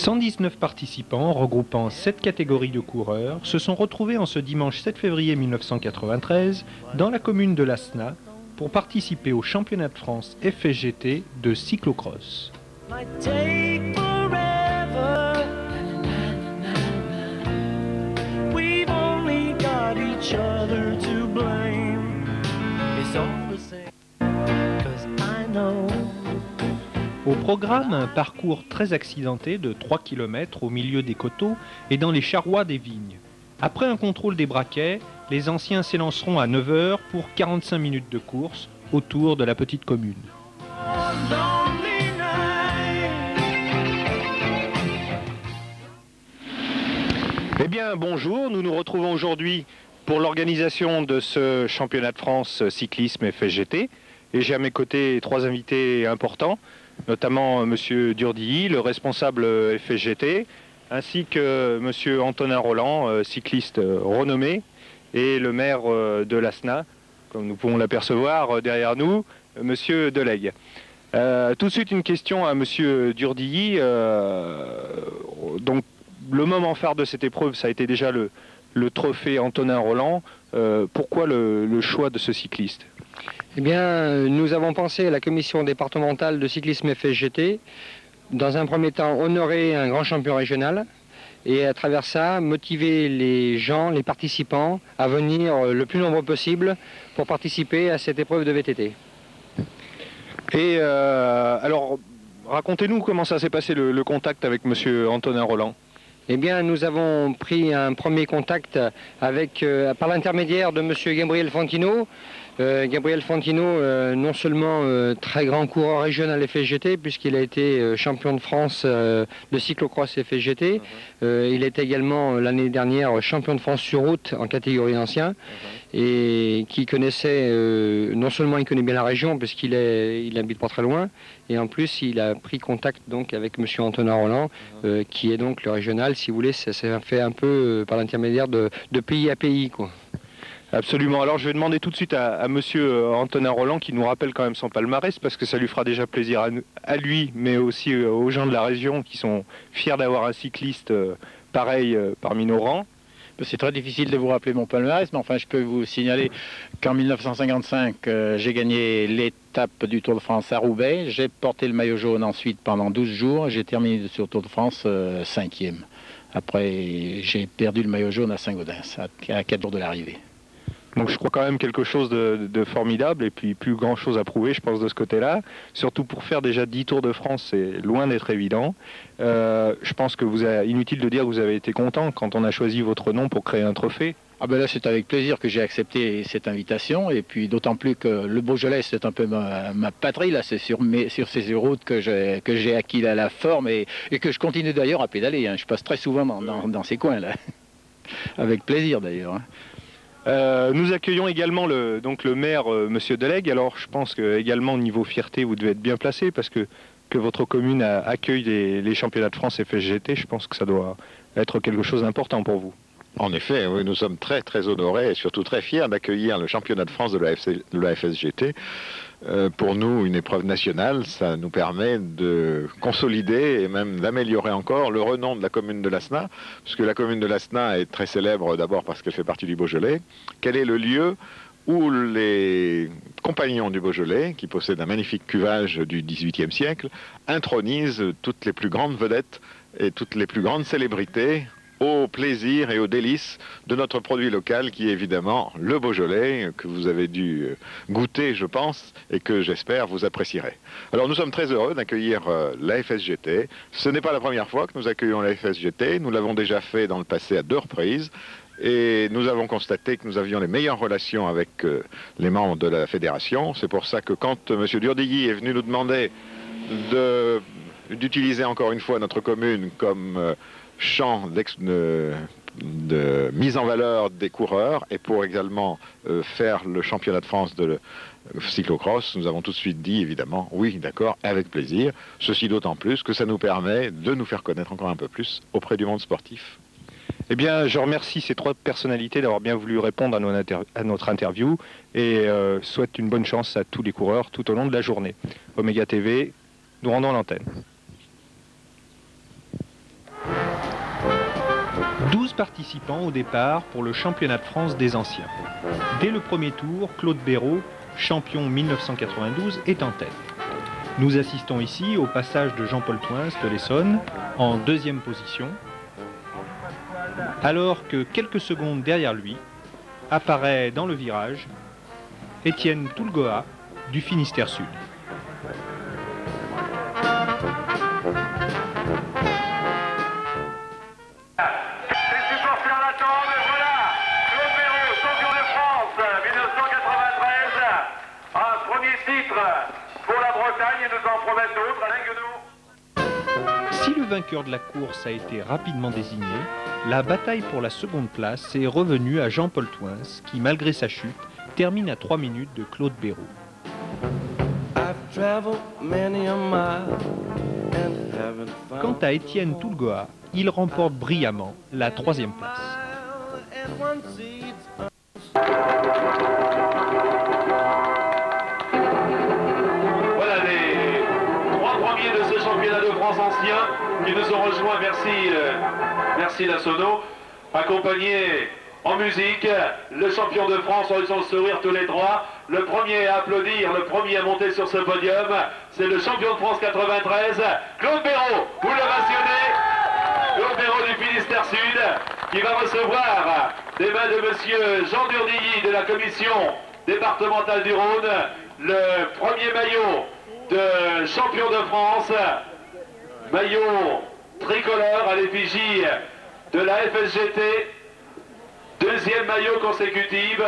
119 participants, regroupant 7 catégories de coureurs, se sont retrouvés en ce dimanche 7 février 1993 dans la commune de Lasna pour participer au championnat de France FSGT de cyclocross. Au programme, un parcours très accidenté de 3 km au milieu des coteaux et dans les charrois des vignes. Après un contrôle des braquets, les anciens s'élanceront à 9 h pour 45 minutes de course autour de la petite commune. Eh bien, bonjour, nous nous retrouvons aujourd'hui pour l'organisation de ce championnat de France cyclisme FSGT. Et j'ai à mes côtés 3 invités importants, notamment Monsieur Durdilly, le responsable FSGT, ainsi que Monsieur Antonin Roland, cycliste renommé, et le maire de Lasna, comme nous pouvons l'apercevoir derrière nous, Monsieur Delegue. Tout de suite une question à Monsieur Durdilly. Donc le moment phare de cette épreuve, ça a été déjà le trophée Antonin Roland. Pourquoi le choix de ce cycliste ? Eh bien, nous avons pensé à la commission départementale de cyclisme FSGT, dans un premier temps honorer un grand champion régional et à travers ça motiver les gens, les participants à venir le plus nombreux possible pour participer à cette épreuve de VTT. Et alors, racontez-nous comment ça s'est passé le contact avec Monsieur Antonin Roland. Eh bien, nous avons pris un premier contact avec, par l'intermédiaire de Monsieur Gabriel Fantino. Gabriel Fantino, non seulement très grand coureur régional FSGT, puisqu'il a été champion de France de cyclocross FSGT. Il est également l'année dernière champion de France sur route en catégorie ancien. Et qui connaissait, non seulement il connaît bien la région, puisqu'il habite pas très loin, et en plus il a pris contact donc avec Monsieur Antonin Roland, qui est donc le régional, si vous voulez, ça s'est fait un peu par l'intermédiaire de pays à pays, quoi. Absolument. Alors je vais demander tout de suite à Monsieur Antonin Roland qui nous rappelle quand même son palmarès, parce que ça lui fera déjà plaisir à lui, mais aussi aux gens de la région qui sont fiers d'avoir un cycliste pareil parmi nos rangs. C'est très difficile de vous rappeler mon palmarès, mais enfin je peux vous signaler qu'en 1955, j'ai gagné l'étape du Tour de France à Roubaix. J'ai porté le maillot jaune ensuite pendant 12 jours. J'ai terminé sur le Tour de France 5e. Après, j'ai perdu le maillot jaune à Saint-Gaudens, à 4 jours de l'arrivée. Donc je crois quand même quelque chose de formidable, et puis plus grand chose à prouver, je pense, de ce côté-là. Surtout pour faire déjà 10 Tours de France, c'est loin d'être évident. Je pense que inutile de dire que vous avez été content quand on a choisi votre nom pour créer un trophée. Ah ben là, c'est avec plaisir que j'ai accepté cette invitation, et puis d'autant plus que le Beaujolais, c'est un peu ma patrie, là, c'est sur ces routes que j'ai acquis la forme, et que je continue d'ailleurs à pédaler, hein. Je passe très souvent dans ces coins, là. Avec plaisir d'ailleurs, hein. Nous accueillons également le maire, Monsieur Delegue. Alors je pense que également au niveau fierté, vous devez être bien placé, parce que votre commune accueille les championnats de France FSGT. Je pense que ça doit être quelque chose d'important pour vous. En effet, oui, nous sommes très très honorés et surtout très fiers d'accueillir le championnat de France de la FSGT. Pour nous, une épreuve nationale, ça nous permet de consolider et même d'améliorer encore le renom de la commune de Lasna, puisque la commune de Lasna est très célèbre d'abord parce qu'elle fait partie du Beaujolais. Quel est le lieu où les compagnons du Beaujolais, qui possèdent un magnifique cuvage du XVIIIe siècle, intronisent toutes les plus grandes vedettes et toutes les plus grandes célébrités au plaisir et au délice de notre produit local, qui est évidemment le Beaujolais, que vous avez dû goûter, je pense, et que j'espère vous apprécierez. Alors nous sommes très heureux d'accueillir la FSGT. Ce n'est pas la première fois que nous accueillons la FSGT, nous l'avons déjà fait dans le passé à 2 reprises, et nous avons constaté que nous avions les meilleures relations avec les membres de la fédération. C'est pour ça que quand M. Durdilly est venu nous demander d'utiliser encore une fois notre commune comme champ de mise en valeur des coureurs, et pour également faire le championnat de France de cyclocross, nous avons tout de suite dit évidemment oui, d'accord, avec plaisir. Ceci d'autant plus que ça nous permet de nous faire connaître encore un peu plus auprès du monde sportif. Eh bien, je remercie ces 3 personnalités d'avoir bien voulu répondre à notre interview, et souhaite une bonne chance à tous les coureurs tout au long de la journée. Oméga TV, nous rendons l'antenne. 12 participants au départ pour le championnat de France des anciens. Dès le premier tour, Claude Béraud, champion 1992, est en tête. Nous assistons ici au passage de Jean-Paul Toins de l'Essonne en deuxième position, alors que quelques secondes derrière lui apparaît dans le virage Étienne Toulgoa du Finistère Sud. Pour la Bretagne, et nous en promettent d'autres, Alain Guenaud. Si le vainqueur de la course a été rapidement désigné, la bataille pour la seconde place est revenue à Jean-Paul Toins, qui, malgré sa chute, termine à 3 minutes de Claude Béraud. Quant à Étienne Toulgoa, il remporte brillamment la 3e place. Voilà les 3 premiers de ce championnat de France ancien qui nous ont rejoints. Merci la Sono. Accompagnés en musique, le champion de France, ils ont le sourire tous les trois. Le premier à applaudir, le premier à monter sur ce podium, c'est le champion de France 93, Claude Béraud. Vous l'ovationnez, Claude Béraud du Finistère Sud, qui va recevoir des mains de monsieur Jean Durdilly de la commission départementale du Rhône le premier maillot de champion de France, maillot tricolore à l'effigie de la FSGT, deuxième maillot consécutif.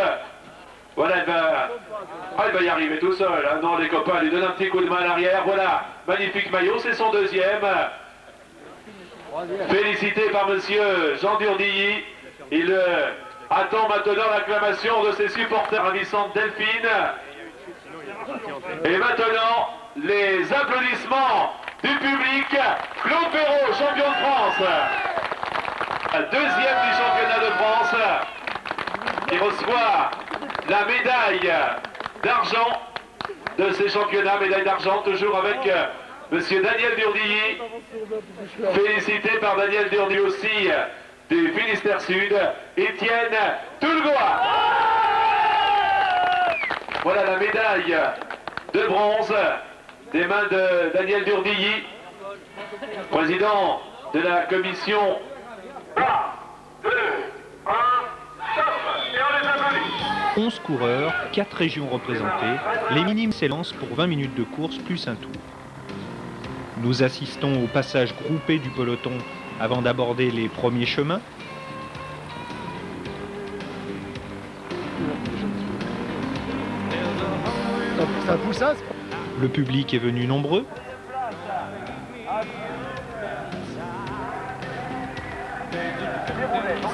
Voilà, il va y arriver tout seul, hein. Non, les copains, lui donnent un petit coup de main à l'arrière. Voilà, magnifique maillot, c'est son deuxième. Félicité par monsieur Jean Durdilly. Il attend maintenant l'acclamation de ses supporters ravissants Delphine. Et maintenant, les applaudissements du public. Claude Béraud, champion de France. Deuxième du championnat de France. Qui reçoit la médaille d'argent de ces championnats. Médaille d'argent toujours avec monsieur Daniel Durdilly. Félicité par Daniel Durdilly aussi du Finistère Sud. Étienne Toulgoa. Voilà la médaille de bronze des mains de Daniel Durdilly, président de la commission. 3, 2, 1, stop, et on les applaudit. 11 coureurs, 4 régions représentées, les minimes s'élancent pour 20 minutes de course plus un tour. Nous assistons au passage groupé du peloton avant d'aborder les premiers chemins. Le public est venu nombreux.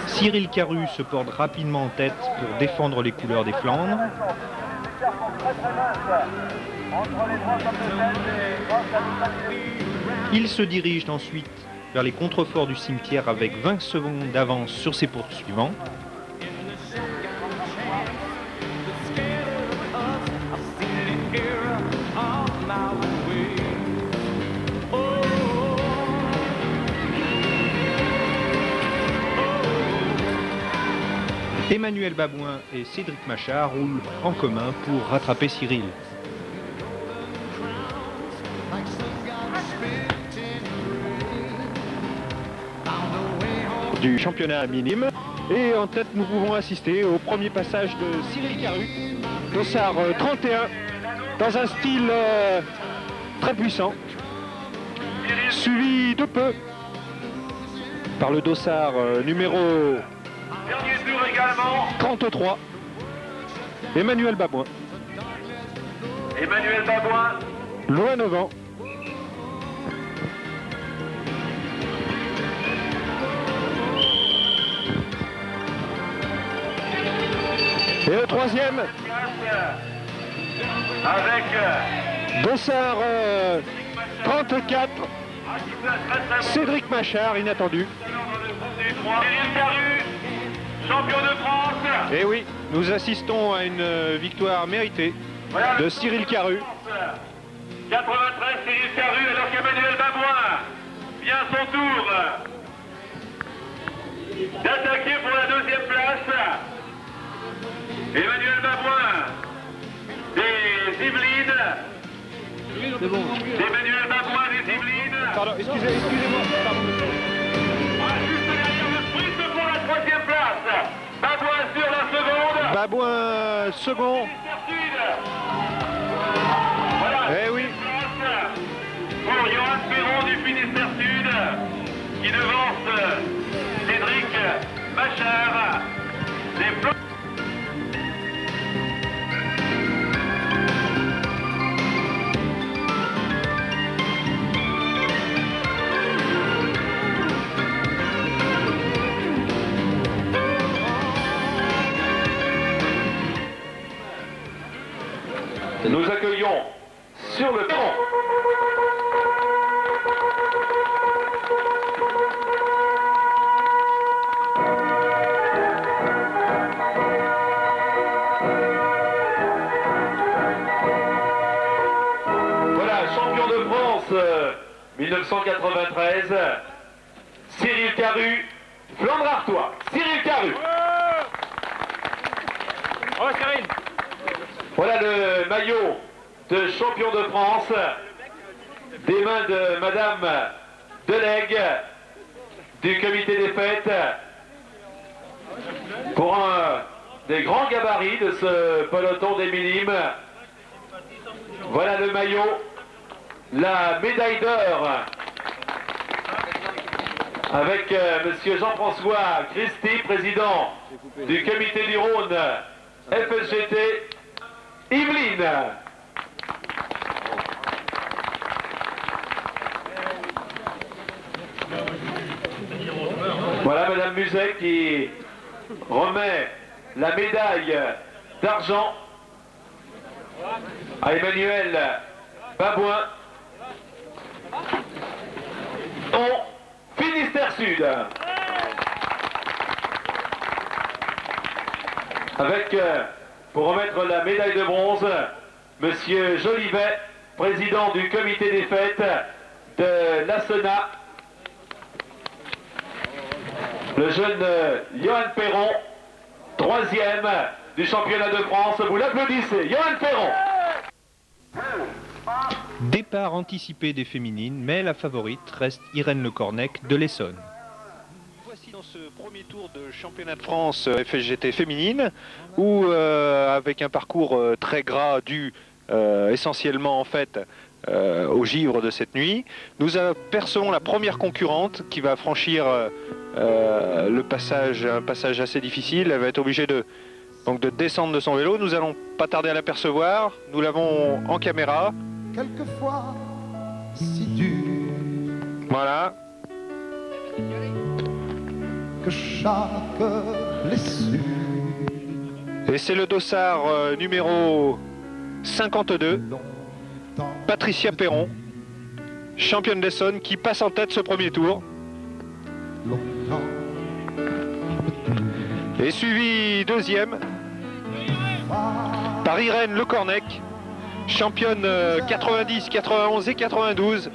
Cyril Caru se porte rapidement en tête pour défendre les couleurs des Flandres. Il se dirige ensuite vers les contreforts du cimetière avec 20 secondes d'avance sur ses poursuivants. Emmanuel Babouin et Cédric Machard roulent en commun pour rattraper Cyril. Du championnat minime. Et en tête, nous pouvons assister au premier passage de Cyril Caru, dossard 31, dans un style très puissant, suivi de peu par le dossard numéro 33, Emmanuel Babouin. Emmanuel Babouin. Loin devant. Et le troisième, avec dossard 34, Cédric Machard, inattendu. Cyril Caru, champion de France. Et oui, nous assistons à une victoire méritée de Cyril Caru. 93, Cyril Caru, alors qu'Emmanuel Babouin vient à son tour d'attaquer pour la deuxième place. Emmanuel Babouin des Yvelines. C'est bon. Emmanuel Babouin des Yvelines. Pardon, excusez-moi. Juste derrière le sprint pour la troisième place. Babouin sur la seconde. Babouin second. Voilà. Eh oui. Pour Johan Perron du Finistère Sud, qui devance Cédric Machard. Les Blancs. Nous accueillons sur le perron voilà, champion de France 1993, Cyril Caru, Flandre Artois. Cyril Caru. Oh, Cyril. Voilà le maillot de champion de France des mains de Madame Delegue du comité des fêtes pour un des grands gabarits de ce peloton des minimes. Voilà le maillot, la médaille d'or avec Monsieur Jean-François Christy, président du comité du Rhône FSGT Yvelines. Voilà Madame Muset qui remet la médaille d'argent à Emmanuel Babouin au Finistère Sud. Avec, pour remettre la médaille de bronze, Monsieur Jolivet, président du comité des fêtes de l'Asena. Le jeune Johan Perron, troisième du championnat de France. Vous l'applaudissez, Johan Perron. Départ anticipé des féminines, mais la favorite reste Irène Le Cornec de l'Essonne. Voici dans ce premier tour de championnat de France FSGT féminine, où avec un parcours très gras dû essentiellement en fait au givre de cette nuit, nous apercevons la première concurrente qui va franchir un passage assez difficile. Elle va être obligée de descendre de son vélo. Nous allons pas tarder à l'apercevoir. Nous l'avons en caméra. Quelquefois si dur Voilà. que chaque blessure. Et c'est le dossard numéro 52, Patricia Perron, championne d'Essonne, qui passe en tête ce premier tour. Et suivi deuxième par Irène Le Cornec, championne 90, 91 et 92.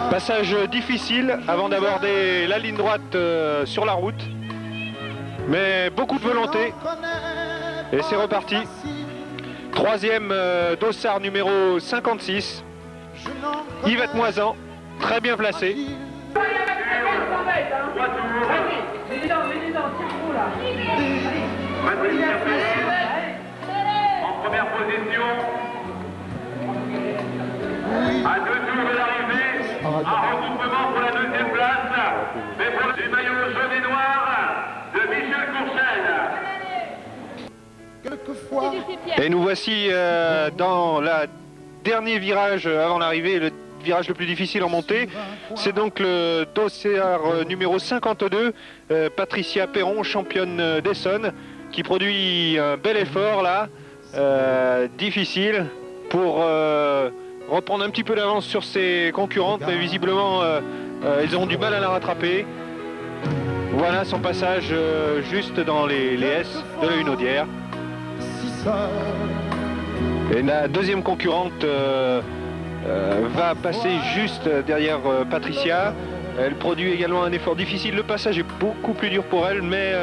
Passage difficile avant d'aborder la ligne droite sur la route, mais beaucoup de volonté. Et c'est reparti. Troisième dossard numéro 56, Yvette Moisan, très bien placée. En première position, à 2 tours de l'arrivée, un regroupement pour la deuxième place, mais pour du maillot jaune et noir de Michel Courchel. Quelquefois Et nous voici dans le dernier virage avant l'arrivée, le virage le plus difficile en montée. C'est donc le dossard numéro 52, Patricia Perron, championne d'Essonne, qui produit un bel effort là, difficile, pour reprendre un petit peu d'avance sur ses concurrentes, mais visiblement ils auront du mal à la rattraper. Voilà son passage juste dans les S de la Hunaudière. Et la deuxième concurrente va passer juste derrière Patricia. Elle produit également un effort difficile. Le passage est beaucoup plus dur pour elle, mais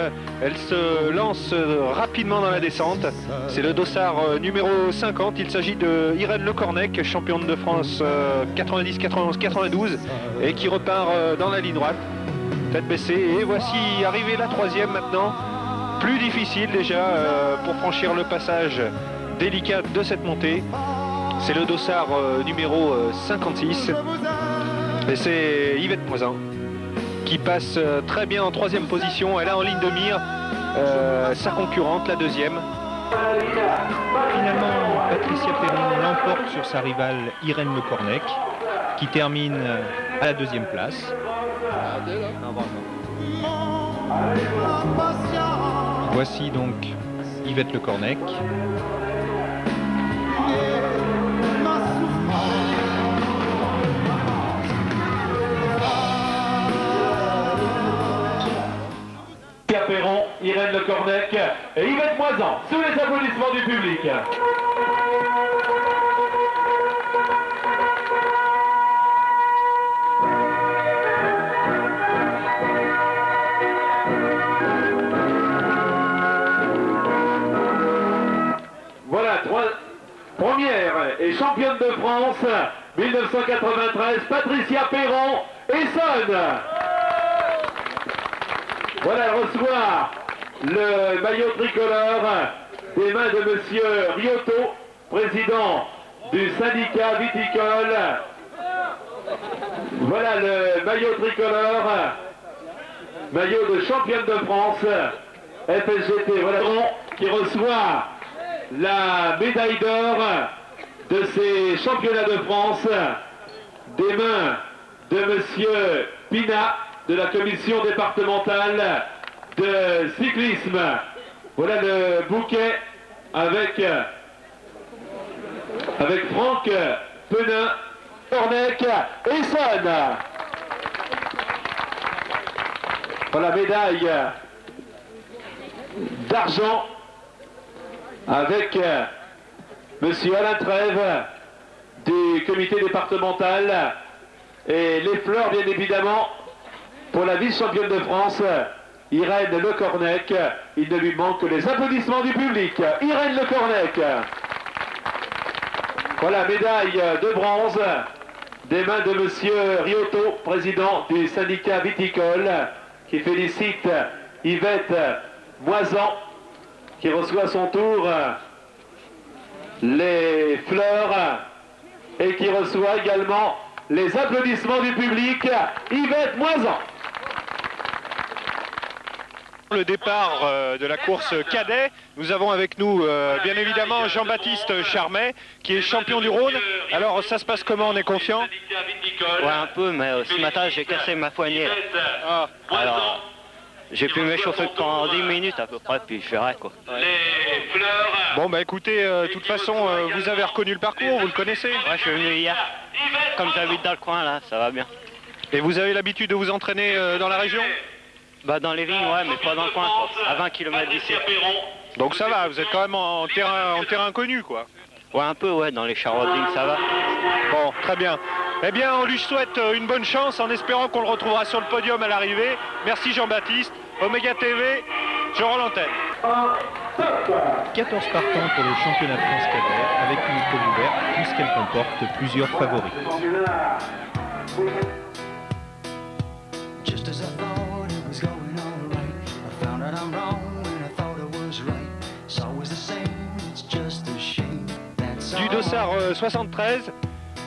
elle se lance rapidement dans la descente. C'est le dossard numéro 50. Il s'agit de Irène Lecornec, championne de France 90, 91, 92, et qui repart dans la ligne droite, tête baissée. Et voici arrivée la troisième maintenant. Plus difficile déjà pour franchir le passage délicat de cette montée. C'est le dossard numéro 56. Et c'est Yvette Moisin qui passe très bien en troisième position. Elle a en ligne de mire sa concurrente, la deuxième. Finalement, Patricia Perron l'emporte sur sa rivale Irène Lecornec, qui termine à la deuxième place. Voici donc Yvette Lecornec. Perron, Irène Lecornec et Yvette Moisin, sous les applaudissements du public. Voilà, première et championne de France 1993, Patricia Perron Essonne. Voilà, elle reçoit le maillot tricolore des mains de monsieur Riotto, président du syndicat viticole. Voilà le maillot tricolore, maillot de championne de France, FSGT. Voilà qui reçoit la médaille d'or de ces championnats de France des mains de monsieur Pina, de la commission départementale de cyclisme. Voilà le bouquet avec Franck Penin, Cornec et Essonne. Voilà, médaille d'argent avec monsieur Alain Trèves du comité départemental, et les fleurs bien évidemment pour la vice-championne de France, Irène Lecornec. Il ne lui manque que les applaudissements du public. Irène Lecornec. Voilà, médaille de bronze des mains de monsieur Riotto, président du syndicat viticole, qui félicite Yvette Moisin, qui reçoit à son tour les fleurs et qui reçoit également les applaudissements du public. Yvette Moisin. Le départ de la course cadet, nous avons avec nous bien évidemment Jean-Baptiste Charmet, qui est champion du Rhône. Alors ça se passe comment, on est confiant? Ouais, un peu, mais ce matin j'ai cassé ma poignée. Ah. Alors j'ai pu m'échauffer pendant 10 minutes à peu près, puis je verrai quoi. Bon bah écoutez, de toute façon vous avez reconnu le parcours, vous le connaissez? Ouais, je suis venu hier. Comme j'habite dans le coin là, ça va bien. Et vous avez l'habitude de vous entraîner dans la région? Bah dans les vignes, ouais, mais pas dans le coin quoi. À 20 km d'ici. Donc ça va, vous êtes quand même en terrain connu quoi. Ouais, un peu, ouais, dans les Charlottines, ça va. Bon, très bien. Eh bien, on lui souhaite une bonne chance en espérant qu'on le retrouvera sur le podium à l'arrivée. Merci Jean-Baptiste. Omega TV, je rends l'antenne. 14 partants pour le championnat de France cadet, avec une épreuve ouverte, puisqu'elle comporte plusieurs favoris. Just as I thought it was going all right, I found out I'm wrong and I thought it was right. It's always the same, it's just a shame. That's Du dossard 73,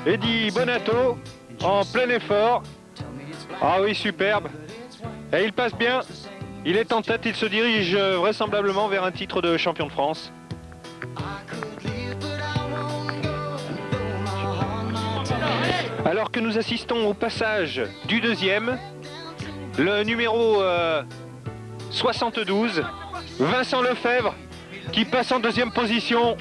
Eddy Bonato en plein effort. Ah oui, superbe. Et il passe bien. Il est en tête, il se dirige vraisemblablement vers un titre de champion de France. Alors que nous assistons au passage du deuxième, le numéro 72, Vincent Lefebvre, qui passe en deuxième position.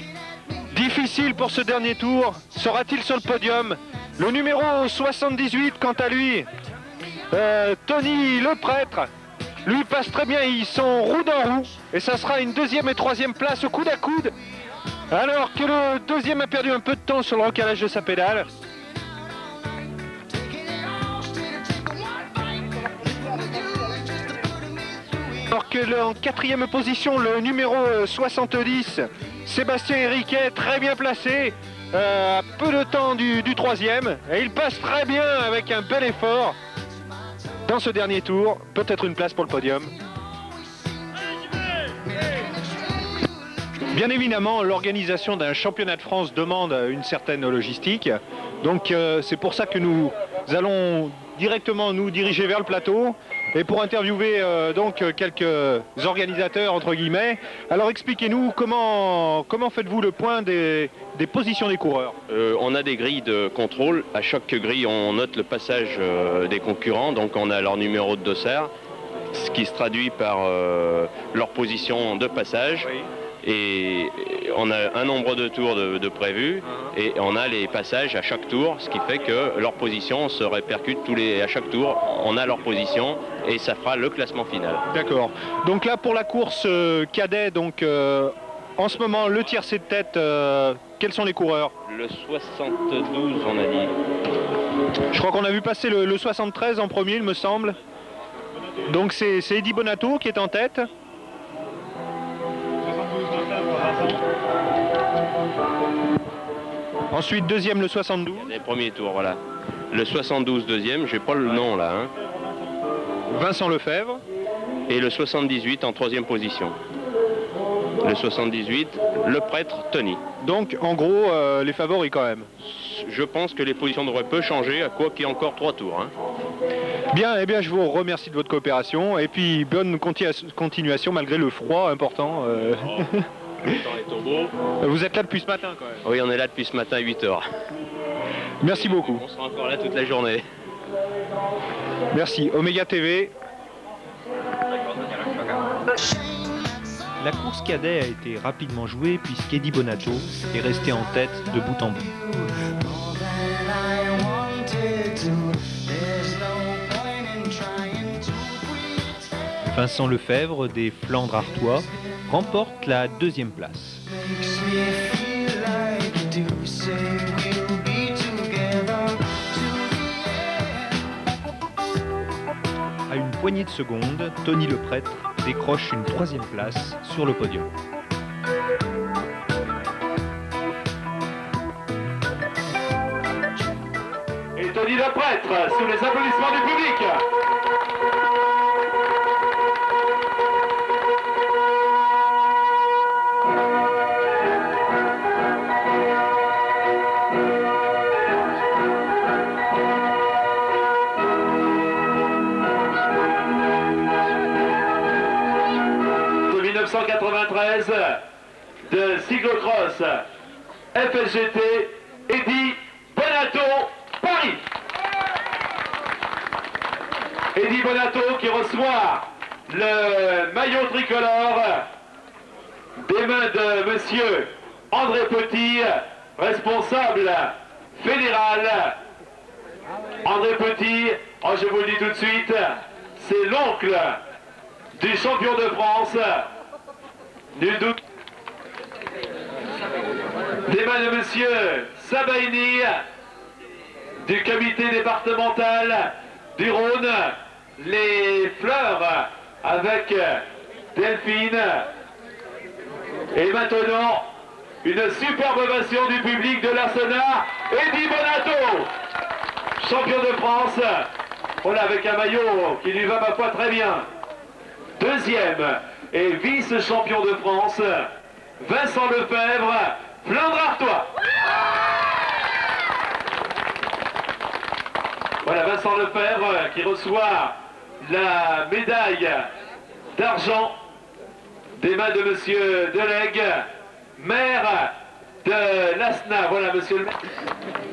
Difficile pour ce dernier tour. Sera-t-il sur le podium? Le numéro 78, quant à lui, Tony Le Prêtre, lui passe très bien. Ils sont roue dans roue. Et ça sera une deuxième et troisième place au coude à coude. Alors que le deuxième a perdu un peu de temps sur le recalage de sa pédale. Alors que en quatrième position, le numéro 70, Sébastien Henriquet, très bien placé, à peu de temps du troisième. Et il passe très bien avec un bel effort dans ce dernier tour. Peut-être une place pour le podium. Bien évidemment, l'organisation d'un championnat de France demande une certaine logistique. Donc c'est pour ça que nous allons directement nous diriger vers le plateau et pour interviewer donc quelques organisateurs entre guillemets. Alors expliquez-nous comment faites-vous le point des positions des coureurs? On a des grilles de contrôle. À chaque grille, on note le passage des concurrents. Donc on a leur numéro de dossard, ce qui se traduit par leur position de passage. Oui. Et on a un nombre de tours de prévus et on a les passages à chaque tour, ce qui fait que leur position se répercute à chaque tour. On a leur position et ça fera le classement final. D'accord. Donc là pour la course cadet, donc en ce moment le tiercé de tête, quels sont les coureurs? Le 72 on a dit. Je crois qu'on a vu passer le 73 en premier il me semble. Donc c'est Eddy Bonato qui est en tête. Ensuite, deuxième, le 72. Les premiers tours, voilà. Le 72, deuxième, j'ai pas le nom là. Hein. Vincent Lefebvre. Et le 78 en troisième position. Le 78, le prêtre Tony. Donc, en gros, les favoris quand même. Je pense que les positions devraient peu changer, à quoi qu'il y ait encore 3 tours. Hein. Bien, eh bien, je vous remercie de votre coopération. Et puis, bonne continuation malgré le froid important. Vous êtes là depuis ce matin quand même? Oui, on est là depuis ce matin à 8h. Merci beaucoup. On sera encore là toute la journée. Merci. Omega TV. La course cadet a été rapidement jouée puisqu'Eddy Bonato est resté en tête de bout en bout. Vincent Lefebvre des Flandres Artois remporte la deuxième place. À une poignée de secondes, Tony le prêtre décroche une troisième place sur le podium. Et Tony le prêtre, sous les applaudissements du public. De cyclocross FSGT, Eddy Bonato, Paris. Eddy Bonato qui reçoit le maillot tricolore des mains de monsieur André Petit, responsable fédéral. André Petit, oh, je vous le dis tout de suite, c'est l'oncle du champion de France. Nul doute. Des mains de monsieur Sabaini du comité départemental du Rhône, les fleurs avec Delphine. Et maintenant, une superbe ovation du public de l'Arsenal, Eddy Bonato, champion de France. Voilà, avec un maillot qui lui va ma foi très bien. Deuxième et vice-champion de France, Vincent Lefebvre, Flandres Artois. Voilà Vincent Lefebvre qui reçoit la médaille d'argent des mains de monsieur Delegue, maire de l'Asna. Voilà monsieur le maire.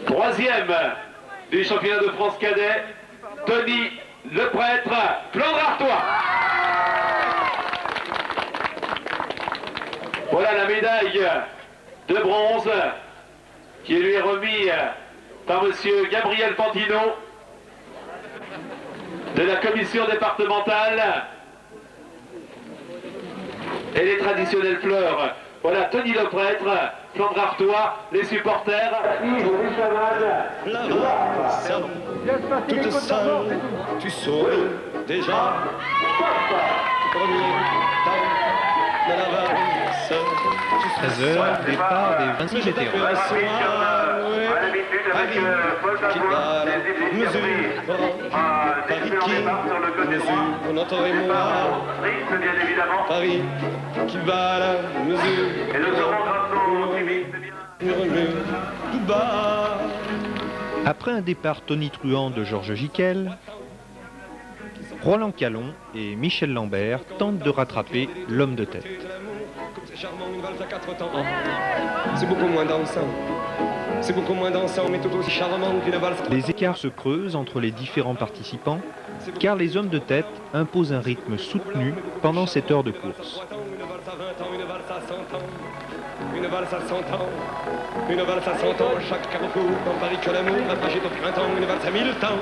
Troisième du championnat de France cadet, Tony le prêtre, Flandres Artois. Voilà la médaille de bronze qui lui est remise par monsieur Gabriel Fantino de la commission départementale et les traditionnelles fleurs. Voilà Tony le prêtre, Flandres Artois, les supporters. Toute seule, tu saurais déjà. 13h, départ des 26 vétérans. Paris qui bat la mesure. Et nous serons tout bas. Après un départ tonitruant de Georges Giquel, Roland Calon et Michel Lambert tentent de rattraper l'homme de tête. C'est beaucoup moins dansant. C'est beaucoup moins dansant, mais tout aussi charmant qu'une valse. Les écarts se creusent entre les différents participants, car les hommes de tête imposent un rythme soutenu pendant cette heure de course. Une valse à 100 ans, une valse à 100 ans, chaque carrefour, dans Paris que l'amour rafraîchit au printemps, une valse à 1000 temps,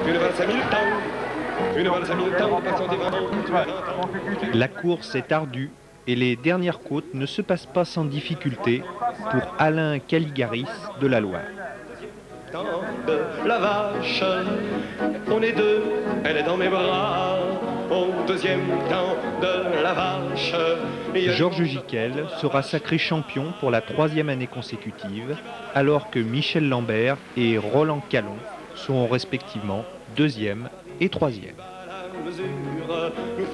une valse à 1000 temps, une valse à 1000 temps, passant des 20 ans. La course est ardue et les dernières côtes ne se passent pas sans difficulté pour Alain Caligaris de la Loire. De la vache, on est deux, elle est dans mes bras, au deuxième temps de la vache. Georges Giquel sera sacré champion pour la 3e année consécutive, alors que Michel Lambert et Roland Calon sont respectivement 2e et 3e. Nous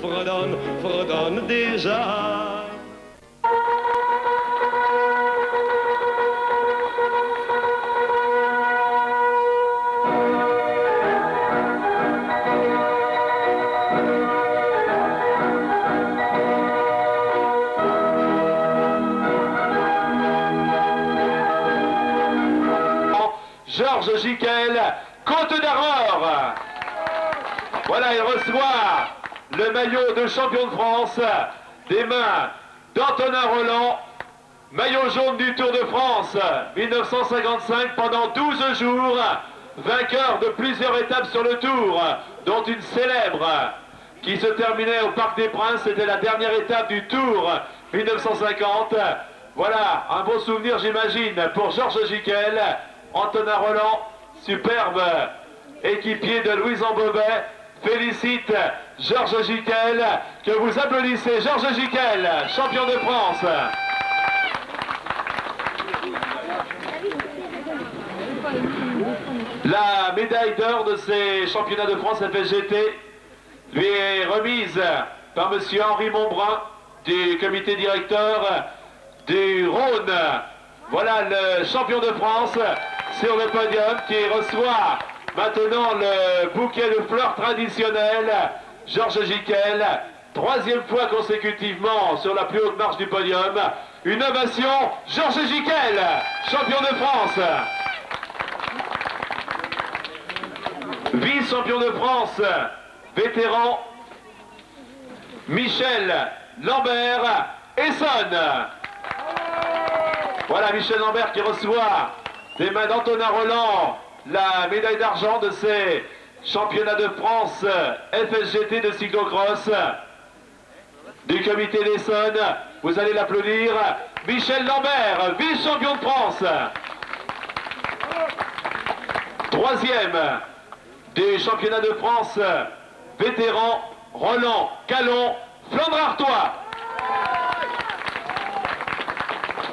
fredonne déjà. Georges Giquel, Côte d'Armor. Voilà, il reçoit le maillot de champion de France des mains d'Antonin Roland, maillot jaune du Tour de France 1955 pendant 12 jours, vainqueur de plusieurs étapes sur le Tour, dont une célèbre qui se terminait au Parc des Princes, c'était la dernière étape du Tour 1950. Voilà, un beau souvenir j'imagine pour Georges Giquel. Antonin Roland, superbe équipier de Louis Ambobet, félicite Georges Giquel, que vous applaudissez. Georges Giquel, champion de France. La médaille d'or de ces championnats de France FSGT lui est remise par M. Henri Montbrun du comité directeur du Rhône. Voilà le champion de France sur le podium qui reçoit maintenant le bouquet de fleurs traditionnel. Georges Giquel, 3e fois consécutivement sur la plus haute marche du podium. Une ovation, Georges Giquel, champion de France. Vice-champion de France, vétéran, Michel Lambert, Essonne. Voilà Michel Lambert qui reçoit des mains d'Antonin Roland la médaille d'argent de ces championnats de France FSGT de cyclocross du comité d'Essonne. Vous allez l'applaudir. Michel Lambert, vice-champion de France. 3e des championnats de France vétéran, Roland Calon, Flandre-Artois.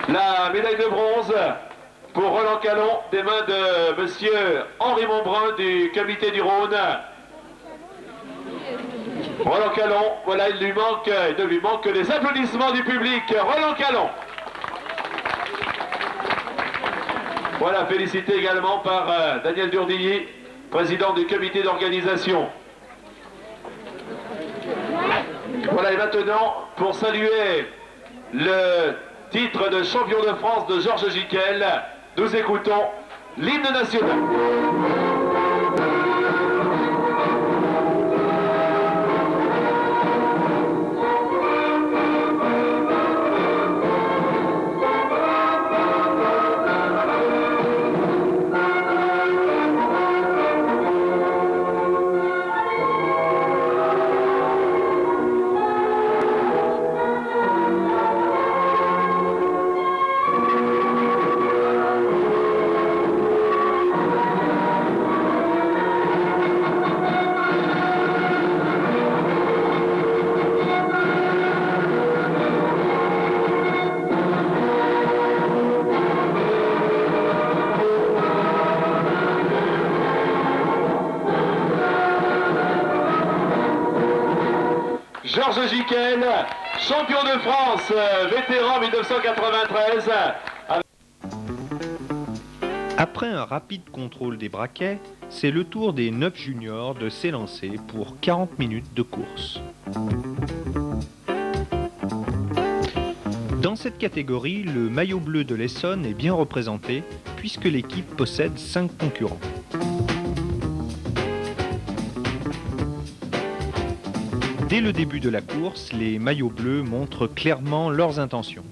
La médaille de bronze pour Roland Calon, des mains de monsieur Henri Montbrun du comité du Rhône. Roland Calon, voilà, il ne lui manque que les applaudissements du public. Roland Calon. Voilà, félicité également par Daniel Durdilly, président du comité d'organisation. Voilà, et maintenant, pour saluer le titre de champion de France de Georges Giquel, nous écoutons l'hymne national. Georges Giquel, champion de France, vétéran 1993. Après un rapide contrôle des braquets, c'est le tour des 9 juniors de s'élancer pour 40 minutes de course. Dans cette catégorie, le maillot bleu de l'Essonne est bien représenté puisque l'équipe possède 5 concurrents. Dès le début de la course, les maillots bleus montrent clairement leurs intentions.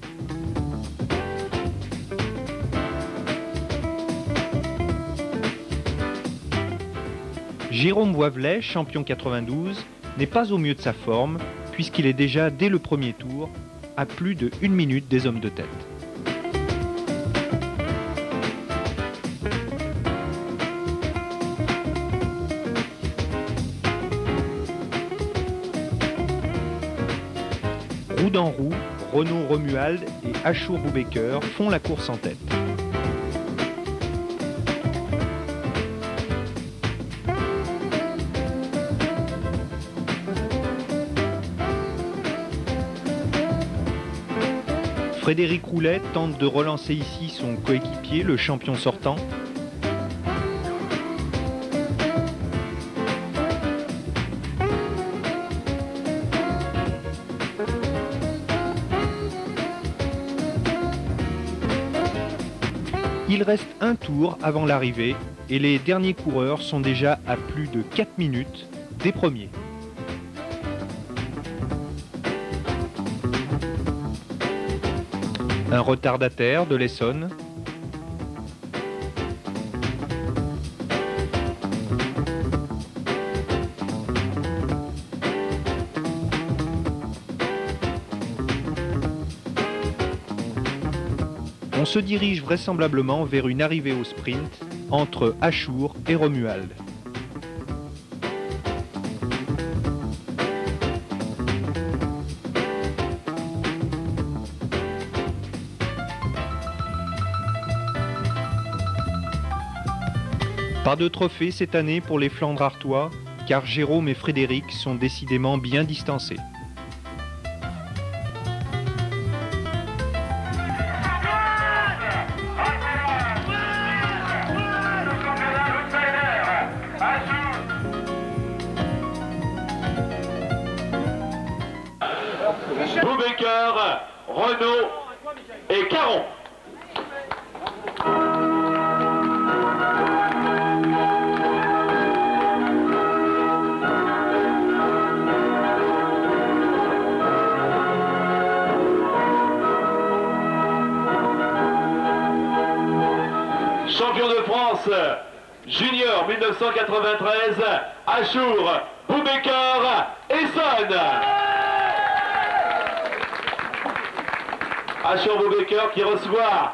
Jérôme Boivelet, champion 92, n'est pas au mieux de sa forme puisqu'il est déjà dès le premier tour à plus de 1 minute des hommes de tête. Roue dans roue, Renaud Romuald et Achour Boubaker font la course en tête. Frédéric Roulet tente de relancer ici son coéquipier, le champion sortant. Il reste un tour avant l'arrivée et les derniers coureurs sont déjà à plus de 4 minutes des premiers. Un retardataire de l'Essonne. On se dirige vraisemblablement vers une arrivée au sprint entre Achour et Romuald. Pas de trophée cette année pour les Flandres artois, car Jérôme et Frédéric sont décidément bien distancés. Boubaker, Renaud et Caron. Champion de France, junior 1993, Achour, Boubaker, Essonne. Achour Boubaker qui reçoit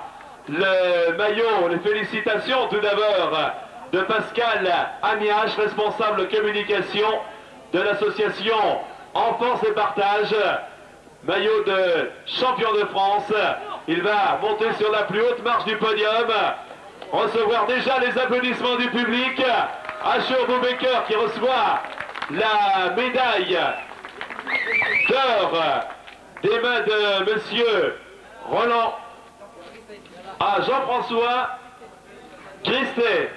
le maillot, les félicitations tout d'abord de Pascal Amiache, responsable communication de l'association Enfance et Partage. Maillot de champion de France. Il va monter sur la plus haute marche du podium, recevoir déjà les applaudissements du public. Achour Boubaker qui reçoit la médaille d'or des mains de monsieur Roland à Jean-François Christet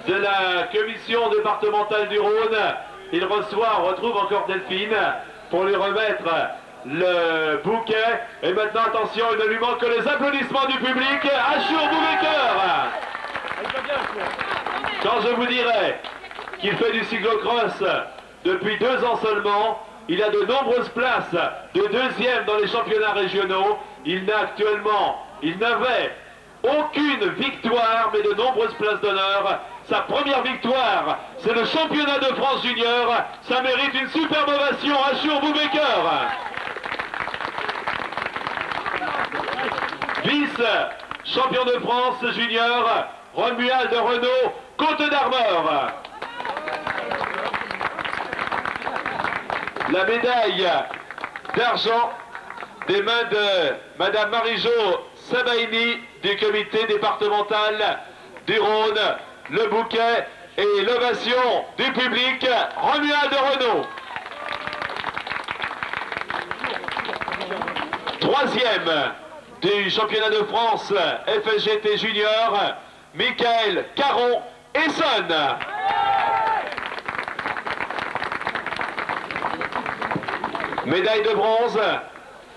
de la commission départementale du Rhône. Il retrouve encore Delphine pour lui remettre le bouquet. Et maintenant, attention, il ne lui manque que les applaudissements du public. Achour Boubaker. Quand je vous dirai qu'il fait du cyclocross depuis 2 ans seulement, il a de nombreuses places de 2e dans les championnats régionaux. Il n'avait aucune victoire, mais de nombreuses places d'honneur. Sa première victoire, c'est le championnat de France junior. Ça mérite une superbe ovation. Achour Boubaker. Vice-champion de France junior, Romuald de Renaud, Côte d'Armor. La médaille d'argent des mains de Madame Marie-Jo Sabaini du comité départemental du Rhône. Le bouquet et l'ovation du public, Romuald de Renaud. troisième du championnat de France FSGT Junior, Michael Caron Essonne. Médaille de bronze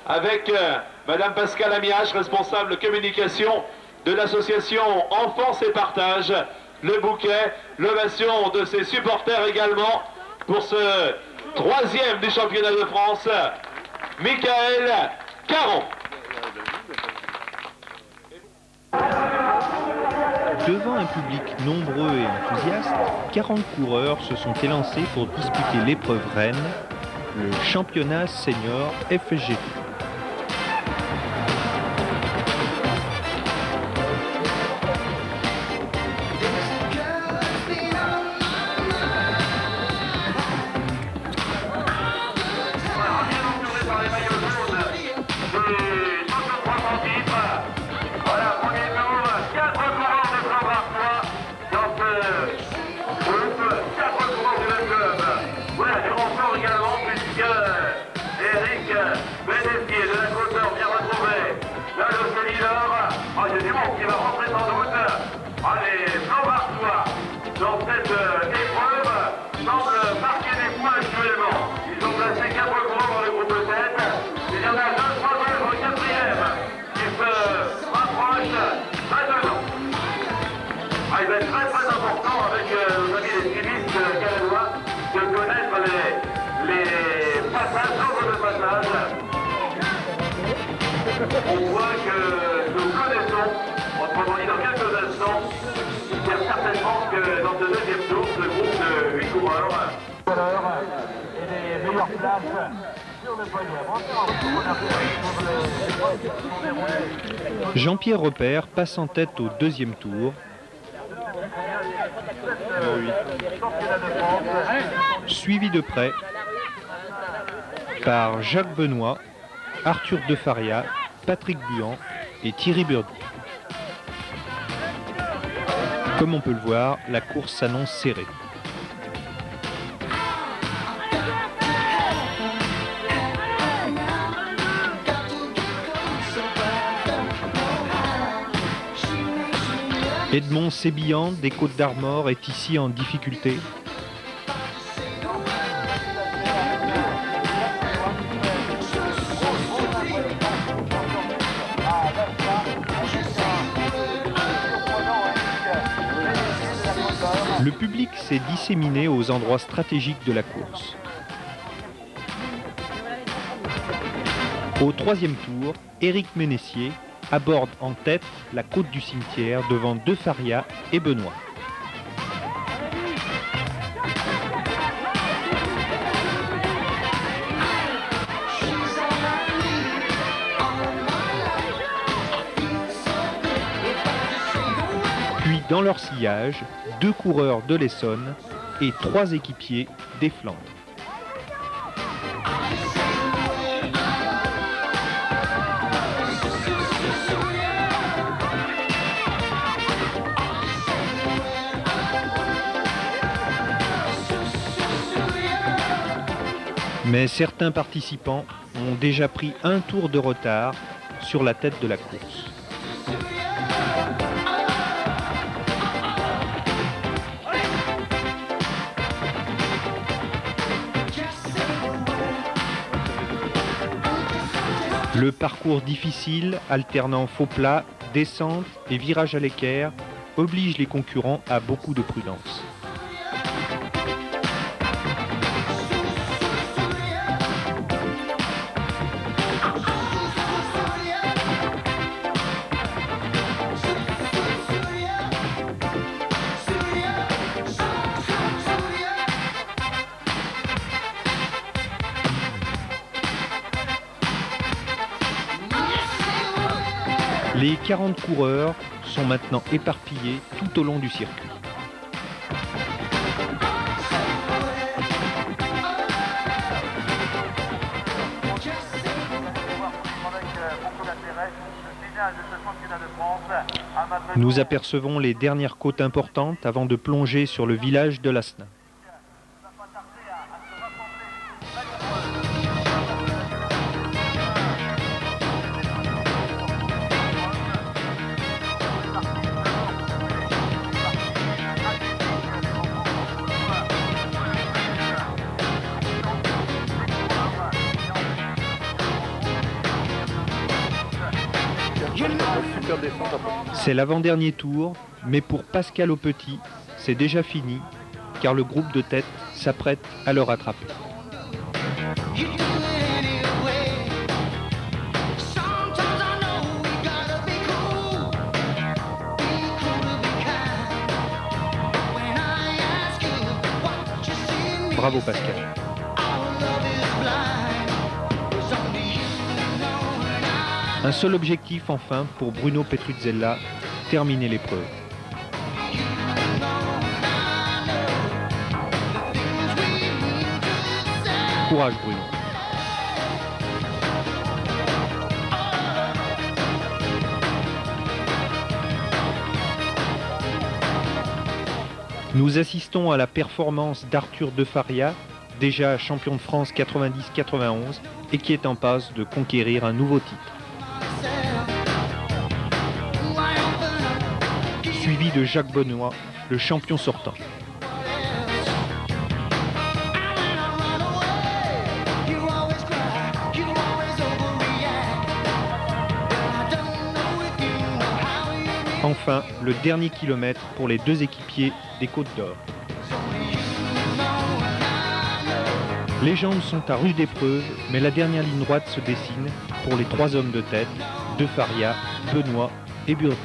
avec Madame Pascale Amiache, responsable communication de l'association Enfance et Partage. Le bouquet, l'ovation de ses supporters également pour ce troisième du championnat de France, Michael Caron. Devant un public nombreux et enthousiaste, 40 coureurs se sont élancés pour disputer l'épreuve reine, le championnat senior FSGT. On voit que nous connaissons, autrement dit dans quelques instants, il y a certainement que dans ce deuxième tour, ce groupe de 8 coureurs et les meilleures places sur le podium. Jean-Pierre Repère passe en tête au deuxième tour, suivi de près par Jacques Benoît, Arthur Defaria, Patrick Buan et Thierry Burdi. Comme on peut le voir, la course s'annonce serrée. Edmond Sébillan des Côtes d'Armor est ici en difficulté. Le public s'est disséminé aux endroits stratégiques de la course. Au troisième tour, Éric Ménessier aborde en tête la côte du cimetière devant Defaria et Benoît. Puis dans leur sillage, 2 coureurs de l'Essonne et 3 équipiers des Flandres. Mais certains participants ont déjà pris un tour de retard sur la tête de la course. Le parcours difficile, alternant faux plats, descente et virage à l'équerre, oblige les concurrents à beaucoup de prudence. Les 40 coureurs sont maintenant éparpillés tout au long du circuit. Nous apercevons les dernières côtes importantes avant de plonger sur le village de Lasna. C'est l'avant-dernier tour, mais pour Pascal Aupetit, c'est déjà fini, car le groupe de tête s'apprête à le rattraper. Bravo Pascal. Un seul objectif enfin pour Bruno Petruzzella, terminer l'épreuve. Courage Bruno. Nous assistons à la performance d'Arthur De Faria, déjà champion de France 90-91 et qui est en passe de conquérir un nouveau titre. Suivi de Jacques Benoît, le champion sortant. Enfin, le dernier kilomètre pour les deux équipiers des Côtes d'Or. Les jambes sont à rude épreuve, mais la dernière ligne droite se dessine pour les trois hommes de tête, De Faria, Benoît et Burdi.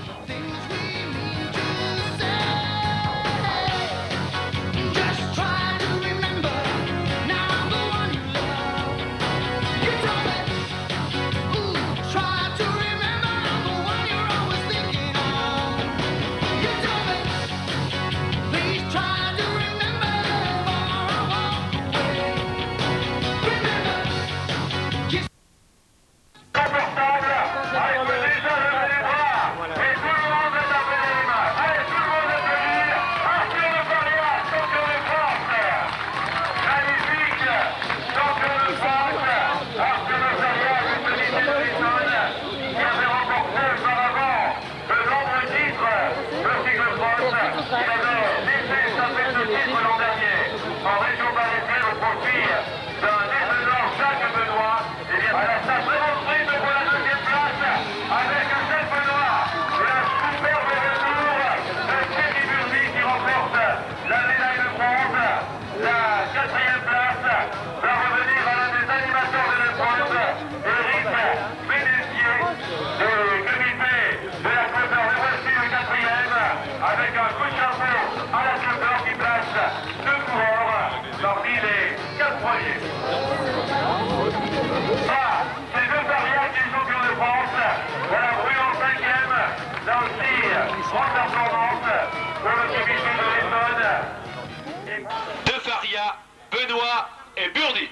De Faria, Benoît et Burdi.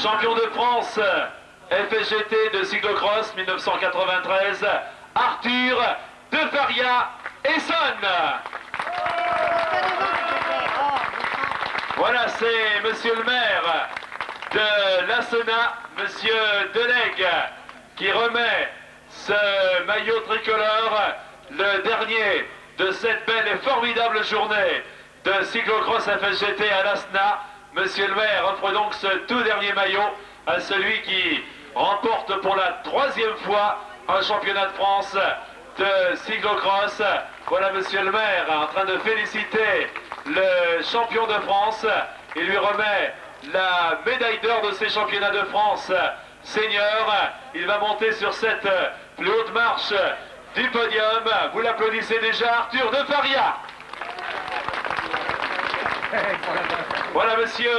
Champion de France FSGT de cyclocross 1993, Arthur De Faria Essonne. Voilà, c'est monsieur le maire de l'Assona, monsieur Delegue, qui remet ce maillot tricolore, le dernier de cette belle et formidable journée de cyclocross FSGT à l'Assona. Monsieur le maire offre donc ce tout dernier maillot à celui qui remporte pour la troisième fois un championnat de France de cyclocross. Voilà monsieur le maire en train de féliciter le champion de France. Il lui remet la médaille d'or de ces championnats de France senior. Il va monter sur cette plus haute marche du podium. Vous l'applaudissez déjà, Arthur De Faria. Voilà monsieur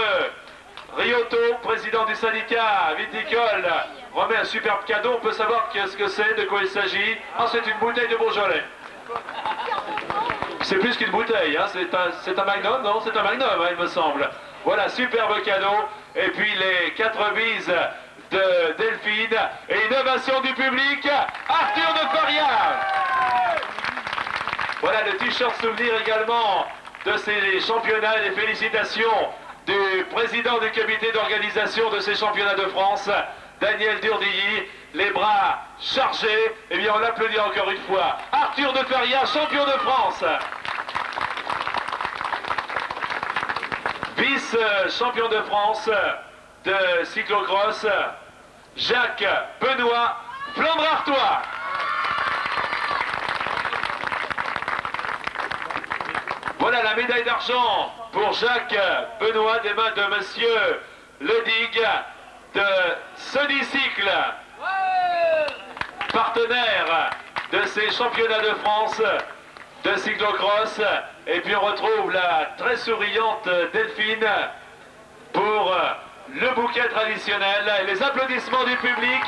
Riotto, président du syndicat viticole, remet un superbe cadeau. On peut savoir ce que c'est, de quoi il s'agit. Ah, c'est une bouteille de Beaujolais. C'est plus qu'une bouteille, hein. C'est un magnum, non? C'est un magnum, hein, il me semble. Voilà, superbe cadeau. Et puis les 4 bises de Delphine. Et une ovation du public, Arthur De Faria. Voilà le t-shirt souvenir également de ces championnats et des félicitations du président du comité d'organisation de ces championnats de France, Daniel Durdilly, les bras chargés. Eh bien, on l'applaudit encore une fois. Arthur de Feria, champion de France. Vice-champion de France de cyclocross, Jacques Benoît, Flandre-Artois. Voilà la médaille d'argent pour Jacques Benoît des mains de monsieur Ledig de Sodicycle, partenaire de ces championnats de France de cyclocross. Et puis on retrouve la très souriante Delphine pour le bouquet traditionnel et les applaudissements du public.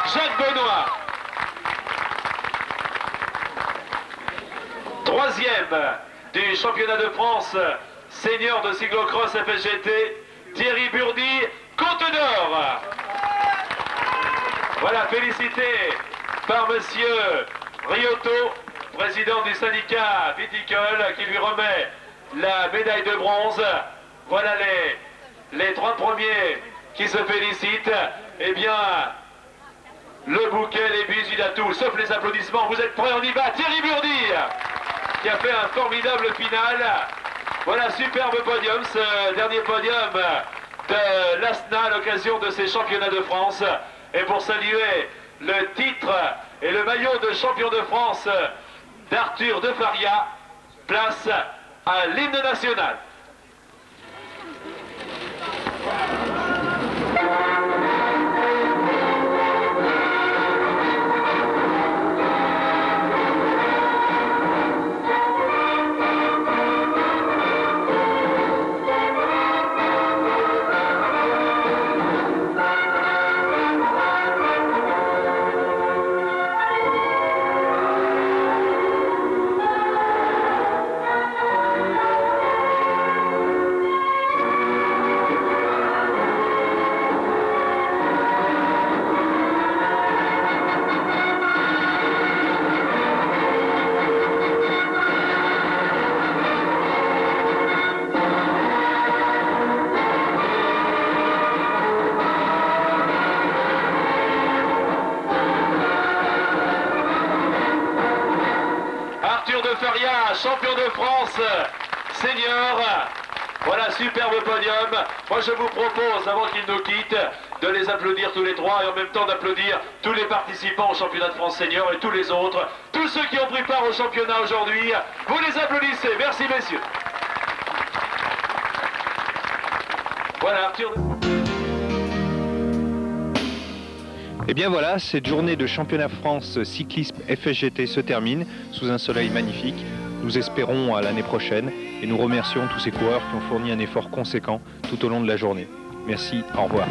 Jacques Benoît. Troisième du championnat de France senior de cyclocross FSGT, Thierry Burdi, Côte d'Or. Voilà, félicité par monsieur Riotto, président du syndicat viticole, qui lui remet la médaille de bronze. Voilà les 3 premiers qui se félicitent. Eh bien, le bouquet, les bis, il a tout, sauf les applaudissements. Vous êtes prêts? On y va. Thierry Burdi, qui a fait un formidable final. Voilà, superbe podium, ce dernier podium de l'ASNA à l'occasion de ces championnats de France. Et pour saluer le titre et le maillot de champion de France d'Arthur de Faria, place à l'hymne national. Champion de France senior. Voilà, superbe podium. Moi je vous propose, avant qu'ils nous quittent, de les applaudir tous les trois et en même temps d'applaudir tous les participants au championnat de France senior et tous les autres, tous ceux qui ont pris part au championnat aujourd'hui. Vous les applaudissez. Merci messieurs. Voilà, Arthur. Et bien voilà, cette journée de championnat France cyclisme FSGT se termine sous un soleil magnifique. Nous espérons à l'année prochaine et nous remercions tous ces coureurs qui ont fourni un effort conséquent tout au long de la journée. Merci, au revoir.